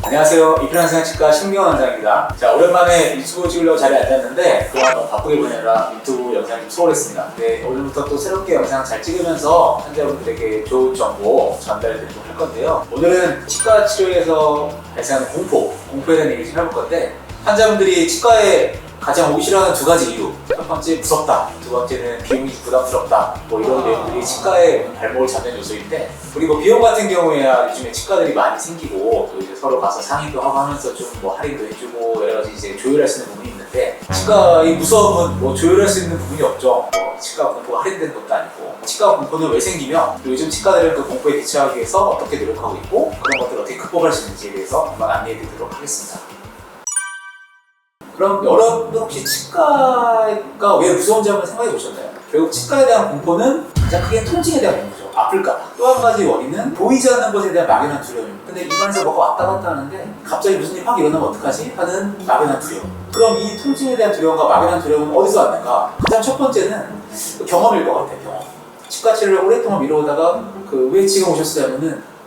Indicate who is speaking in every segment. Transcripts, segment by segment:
Speaker 1: 안녕하세요. 이편한생활치과 신경원 원장입니다. 자, 오랜만에 유튜브 찍으려고 자리에 앉았는데 그동안 너무 바쁘게 보내느라 유튜브 영상이 좀 소홀했습니다. 네, 오늘부터 또 새롭게 영상 잘 찍으면서 환자분들에게 좋은 정보 전달해드리도록 할 건데요. 오늘은 치과 치료에서 발생하는 공포에 대한 얘기 좀 해볼 건데, 환자분들이 치과에 가장 오기 싫어하는 두 가지 이유. 첫 번째 무섭다, 두 번째는 비용이 부담스럽다, 뭐 이런 내용들이 치과에 발목을 잡는 요소인데, 우리 뭐 비용 같은 경우에야 요즘에 치과들이 많이 생기고 또 이제 서로 가서 상의도 하고 하면서 좀 뭐 할인도 해주고 여러 가지 이제 조율할 수 있는 부분이 있는데, 치과의 무서움은 뭐 조율할 수 있는 부분이 없죠. 뭐 치과 공포가 할인되는 것도 아니고. 치과 공포는 왜 생기며 요즘 치과들은 그 공포에 대처하기 위해서 어떻게 노력하고 있고 그런 것들을 어떻게 극복할 수 있는지에 대해서 한번 안내해 드리도록 하겠습니다. 그럼 여러분들 혹시 치과가 왜 무서운지 한번 생각해 보셨나요? 결국 치과에 대한 공포는 가장 크게 통증에 대한 공포죠. 아플까봐. 또 한 가지 원인은 보이지 않는 것에 대한 막연한 두려움입니다. 근데 입안에서 뭐가 왔다 갔다 하는데 갑자기 무슨 일이 확 일어나면 어떡하지? 하는 막연한 두려움. 그럼 이 통증에 대한 두려움과 막연한 두려움은 어디서 왔는가? 가장 첫 번째는 경험일 것 같아요. 경험. 치과 치료를 오랫동안 미뤄오다가 왜 지금 오셨어요?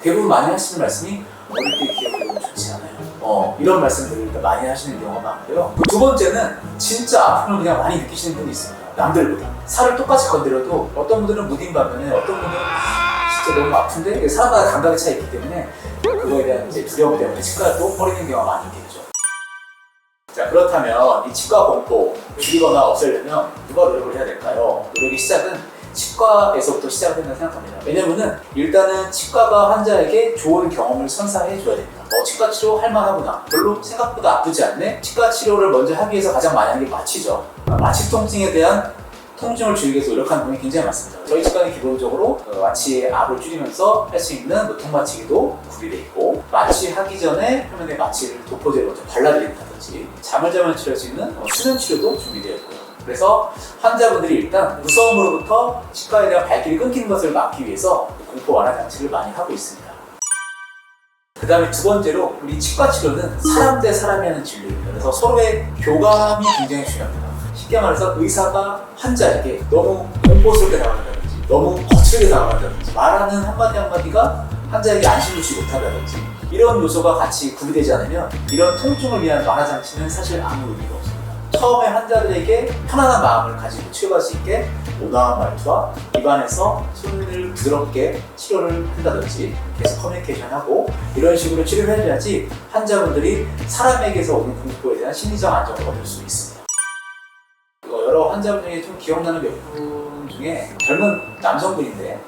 Speaker 1: 대부분 많이 하시는 말씀이 어릴 때 기억이 너무 좋지 않아요. 이런 말씀들을 많이 하시는 경우가 많고요. 두 번째는 진짜 아픔을 그냥 많이 느끼시는 분이 있습니다. 남들보다. 살을 똑같이 건드려도 어떤 분들은 무딘 반면에 어떤 분들은 진짜 너무 아픈데 사람마다 감각의 차이가 있기 때문에 그거에 대한 이제 두려움 때문에 치과를 또 버리는 경우가 많이 있겠죠. 자, 그렇다면 이 치과 공포 줄이거나 없애려면 누가 노력을 해야 될까요? 노력의 시작은 치과에서부터 시작된다고 생각합니다. 왜냐면은 일단은 치과가 환자에게 좋은 경험을 선사해 줘야 됩니다. 치과 치료 할만하구나, 별로 생각보다 아프지 않네. 치과 치료를 먼저 하기 위해서 가장 많이 하는 게 마취죠. 마취 통증에 대한 통증을 줄이기 위해서 노력하는 분이 굉장히 많습니다. 저희 치과는 기본적으로 마취의 압을 줄이면서 할 수 있는 노통마취기도 구비되어 있고, 마취하기 전에 표면에 마취를 도포제로 좀 발라드린다든지, 잠을 자면 치료할 수 있는 수면 치료도 준비되어 있고요. 그래서 환자분들이 일단 무서움으로부터 치과에 대한 발길이 끊기는 것을 막기 위해서 공포 완화 장치를 많이 하고 있습니다. 그 다음에 두 번째로, 우리 치과 치료는 사람 대 사람이 하는 진료입니다. 그래서 서로의 교감이 굉장히 중요합니다. 쉽게 말해서 의사가 환자에게 너무 공포스럽게 다가간다든지 너무 거칠게 다가간다든지 말하는 한마디 한마디가 환자에게 안심을 주지 못한다든지 이런 요소가 같이 구비되지 않으면 이런 통증을 위한 완화 장치는 사실 아무 의미가 없습니다. 처음에 환자들에게 편안한 마음을 가지고 치료할 수 있게 온화한 말투와 입안에서 손을 부드럽게 치료를 한다든지 계속 커뮤니케이션하고 이런 식으로 치료를 해줘야지 환자분들이 사람에게서 오는 공포에 대한 심리적 안정을 얻을 수 있습니다. 여러 환자분 중에 좀 기억나는 몇 분 중에 젊은 남성분인데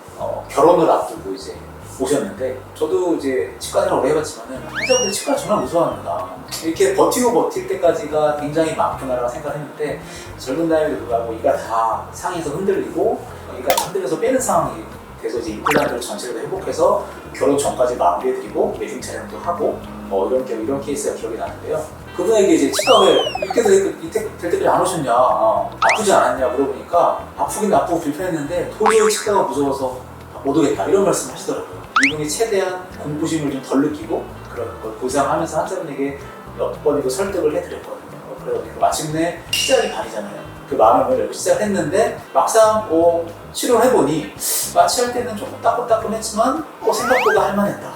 Speaker 1: 결혼을 앞두고 이제 오셨는데, 저도 이제 치과를 오래 해봤지만 환자분들이 치과를 정말 무서워합니다. 이렇게 버틸 때까지가 굉장히 많구나라고 생각했는데, 젊은 나이에도 불구하고 이가 다 상에서 흔들리고 이가 흔들려서 빼는 상황이 돼서 이제 임플란트를 전체를 회복해서 결혼 전까지 마무리해드리고 매중 촬영도 하고 이런 케이스가 기억이 나는데요. 그분에게 이제 치과 왜 이렇게 될 때까지 안 오셨냐, 아프지 않았냐 물어보니까 아프긴 아프고 불편했는데 도저히 치과가 무서워서 못 오겠다, 이런 말씀을 하시더라고요. 이분이 최대한 공포심을 좀 덜 느끼고 그런 걸 보상하면서 환자분에게 몇 번이고 설득을 해드렸거든요. 그래서 마침내 시작이 반이잖아요. 그 마음을 열고 시작했는데 막상 치료를 해보니 마취할 때는 조금 따끔따끔했지만 생각보다 할만했다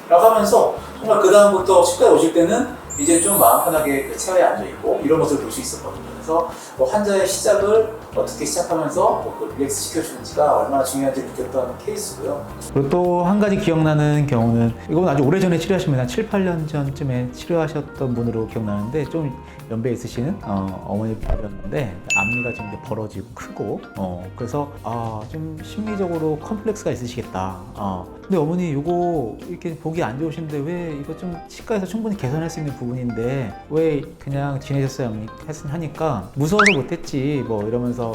Speaker 1: 라고 하면서 정말 그 다음부터 치과에 오실 때는 이제 좀 마음 편하게 체어에 앉아있고 이런 것을 볼 수 있었거든요. 그래서 환자의 시작을 어떻게 시작하면서 릴렉스 시켜주는지가 얼마나 중요한지 느꼈던 케이스고요.
Speaker 2: 그리고 또 한 가지 기억나는 경우는, 이건 아주 오래전에 치료하신 분, 한 7, 8년 전쯤에 치료하셨던 분으로 기억나는데, 좀 연배 있으신 어머니 분이었는데 앞니가 좀 벌어지고 크고 그래서 좀 심리적으로 컴플렉스가 있으시겠다. 근데 어머니 이거 이렇게 보기 안 좋으신데 왜 이거 좀 치과에서 충분히 개선할 수 있는 부분인데 왜 그냥 지내셨어요? 하니까 무서워서 못했지 뭐 이러면서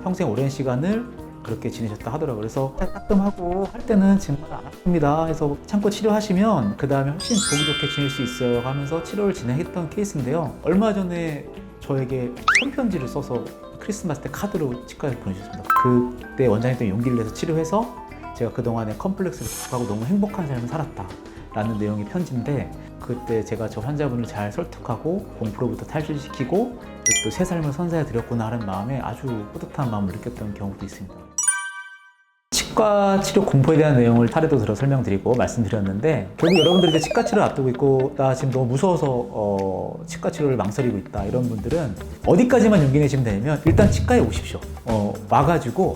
Speaker 2: 평생 오랜 시간을 그렇게 지내셨다 하더라고요. 그래서 따끔하고 할 때는 정말 안 아픕니다 해서 참고 치료하시면 그 다음에 훨씬 보기 좋게 지낼 수 있어요 하면서 치료를 진행했던 케이스인데요. 얼마 전에 저에게 손편지를 써서 크리스마스 때 카드로 치과에 보내주셨습니다. 그때 원장님도 용기를 내서 치료해서 제가 그동안의 컴플렉스를 극복하고 너무 행복한 삶을 살았다 라는 내용의 편지인데, 그때 제가 저 환자분을 잘 설득하고 공포로부터 탈출시키고 또 새 삶을 선사해 드렸구나 하는 마음에 아주 뿌듯한 마음을 느꼈던 경우도 있습니다. 치과 치료 공포에 대한 내용을 사례도 들어 설명드리고 말씀드렸는데 결국 여러분들이 이제 치과 치료를 앞두고 있고 나 지금 너무 무서워서 치과 치료를 망설이고 있다 이런 분들은 어디까지만 용기 내시면 되냐면 일단 치과에 오십시오. 와가지고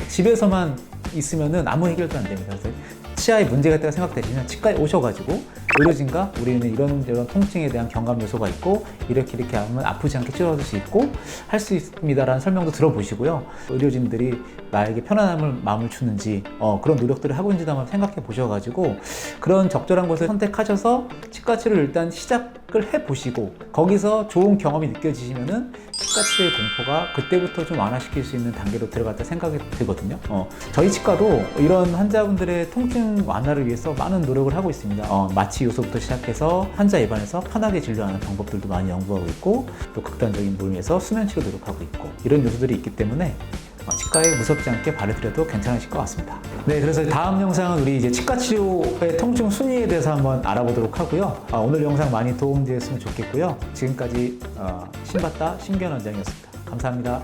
Speaker 2: 집에서만 있으면은 아무 해결도 안 됩니다. 그래서 치아에 문제가 있다고 생각되시면 치과에 오셔가지고 의료진과 우리는 이런 통증에 대한 경감 요소가 있고 이렇게 하면 아프지 않게 치료할 수 있고 할 수 있습니다라는 설명도 들어보시고요. 의료진들이 나에게 편안함을 마음을 주는지 그런 노력들을 하고 있는지 한번 생각해 보셔가지고 그런 적절한 곳을 선택하셔서 치과 치료를 일단 시작을 해보시고 거기서 좋은 경험이 느껴지시면은 치과 치료의 공포가 그때부터 좀 완화시킬 수 있는 단계로 들어갔다 생각이 들거든요. 저희 치과도 이런 환자분들의 통증 완화를 위해서 많은 노력을 하고 있습니다. 마취 요소부터 시작해서 환자 입안에서 편하게 진료하는 방법들도 많이 연구하고 있고 또 극단적인 모임에서 수면 치료 노력하고 있고 이런 요소들이 있기 때문에 치과에 무섭지 않게 발을 들여도 괜찮으실 것 같습니다. 네, 그래서 다음 영상은 우리 이제 치과 치료의 통증 순위에 대해서 한번 알아보도록 하고요. 오늘 영상 많이 도움되었으면 좋겠고요. 지금까지 신봤다 신견 원장이었습니다. 감사합니다.